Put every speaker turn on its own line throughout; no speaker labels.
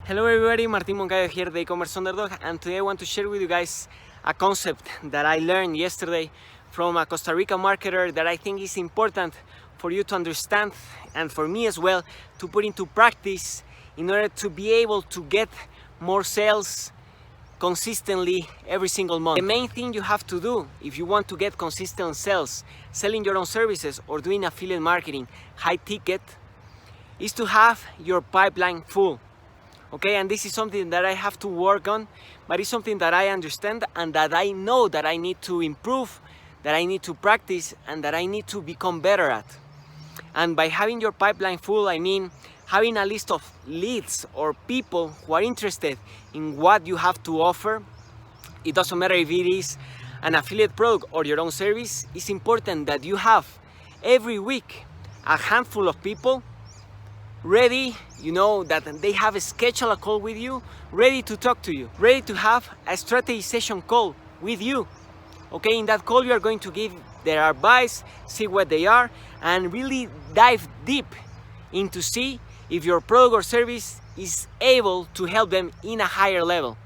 Hello everybody, Martin Moncayo here, the e-commerce underdog, and today I want to share with you guys a concept that I learned yesterday from a Costa Rica marketer that I think is important for you to understand and for me as well to put into practice in order to be able to get more sales consistently every single month. The main thing you have to do if you want to get consistent sales, selling your own services or doing affiliate marketing, high ticket, is to have your pipeline full. Okay, and this is something that I have to work on, but it's something that I understand and that I know that I need to improve, that I need to practice, and that I need to become better at. And by having your pipeline full, I mean having a list of leads or people who are interested in what you have to offer. It doesn't matter if it is an affiliate product or your own service. It's important that you have every week a handful of people ready, that they have a schedule a call with you, ready to talk to you, ready to have a strategy session call with you. Okay, in that call you are going to give their advice, see what they are, and really dive deep into see if your product or service is able to help them in a higher level.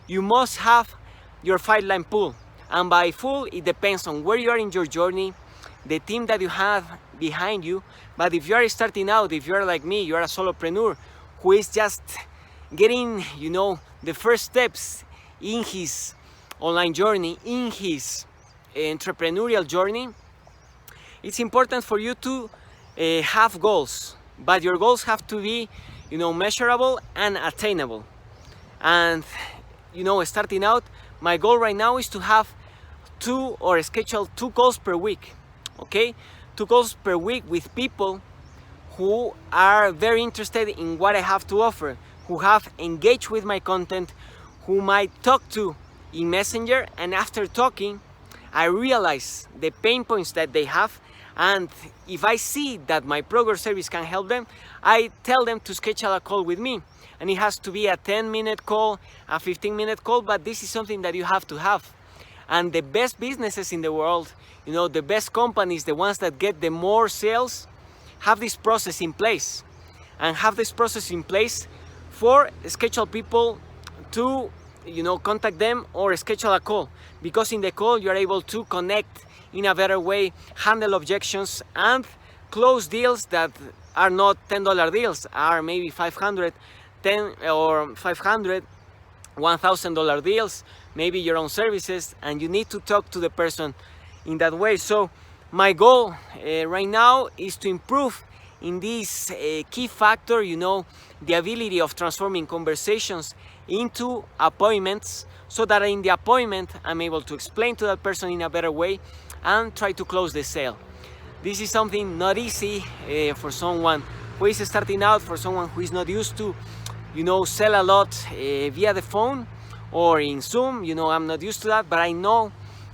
You must have your pipeline full, and by full it depends on where you are in your journey, the team that you have behind you. But if you are starting out, if you are like me, you are a solopreneur who is just getting, the first steps in his online journey, in his entrepreneurial journey, it's important for you to have goals, but your goals have to be, measurable and attainable. And, starting out, my goal right now is to have schedule 2 calls per week. Okay, 2 calls per week with people who are very interested in what I have to offer, who have engaged with my content, who might talk to in Messenger, and after talking I realize the pain points that they have, and if I see that my product or service can help them, I tell them to schedule a call with me. And it has to be a 10-minute call, a 15-minute call, but this is something that you have to have. And the best businesses in the world, the best companies, the ones that get the more sales, have this process in place. And have this process in place for schedule people to, contact them or schedule a call. Because in the call you are able to connect in a better way, handle objections, and close deals that are not $10 deals, are maybe $500, $10 or $500, $1,000 deals, maybe your own services, and you need to talk to the person in that way. So my goal right now is to improve in this key factor, the ability of transforming conversations into appointments, so that in the appointment I'm able to explain to that person in a better way and try to close the sale. This is something not easy for someone who is starting out, for someone who is not used to sell a lot via the phone or in Zoom. I'm not used to that, but I know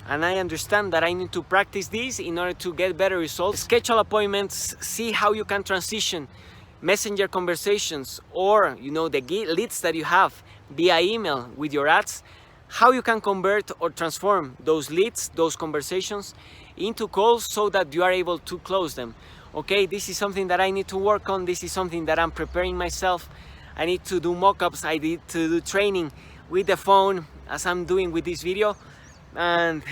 and I understand that I need to practice this in order to get better results. Schedule appointments, see how you can transition Messenger conversations or the leads that you have via email with your ads, how you can convert or transform those leads, those conversations into calls so that you are able to close them. Okay, this is something that I need to work on. This is something that I'm preparing myself. I need to do mock-ups, I need to do training with the phone as I'm doing with this video. And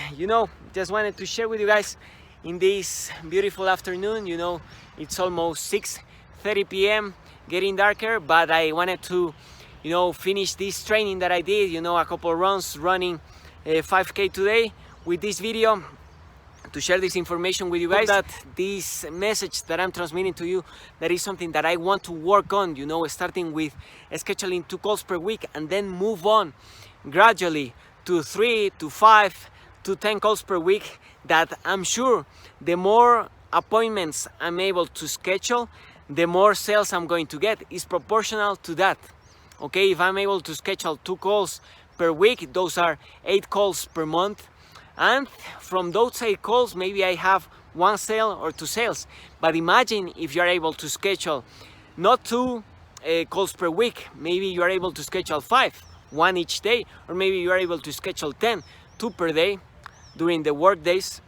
just wanted to share with you guys in this beautiful afternoon. It's almost 6:30 p.m. getting darker, but I wanted to finish this training that I did, a couple runs running 5K today with this video, to share this information with you guys, that this message that I'm transmitting to you, that is something that I want to work on, starting with scheduling 2 calls per week and then move on gradually to 3 to 5 to 10 calls per week, that I'm sure the more appointments I'm able to schedule, the more sales I'm going to get. Is proportional to that. Okay, if I'm able to schedule 2 calls per week, those are 8 calls per month. And from those 8 calls, maybe I have 1 sale or 2 sales. But imagine if you're able to schedule not 2 calls per week, maybe you are able to schedule 5, 1 each day, or maybe you are able to schedule 10, 2 per day during the work days.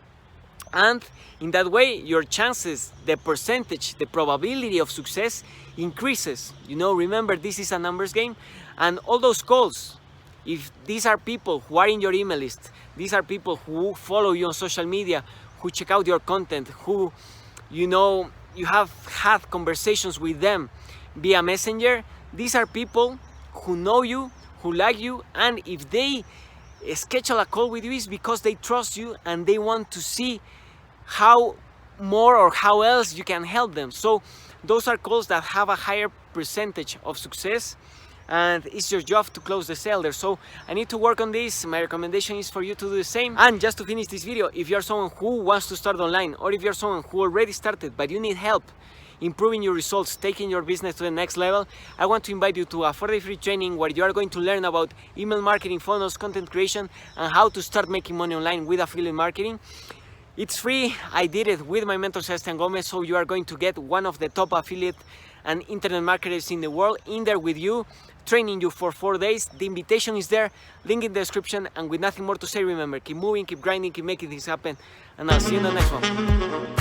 And in that way, your chances, the percentage, the probability of success increases. You know, remember, this is a numbers game, and all those calls, if these are people who are in your email list, these are people who follow you on social media, who check out your content, who, you know, you have had conversations with them via Messenger, these are people who know you, who like you, and if they schedule a call with you, it's because they trust you and they want to see how more or how else you can help them. So those are calls that have a higher percentage of success, and it's your job to close the sale there. So I need to work on this. My recommendation is for you to do the same. And just to finish this video, if you're someone who wants to start online, or if you're someone who already started but you need help improving your results, taking your business to the next level, I want to invite you to a 4-day free training where you are going to learn about email marketing, funnels, content creation, and how to start making money online with affiliate marketing. It's free. I did it with my mentor Sebastian Gomez, so you are going to get one of the top affiliate and internet marketers in the world in there with you, training you for 4 days. The invitation is there, link in the description, and with nothing more to say, remember, keep moving, keep grinding, keep making things happen, and I'll see you in the next one.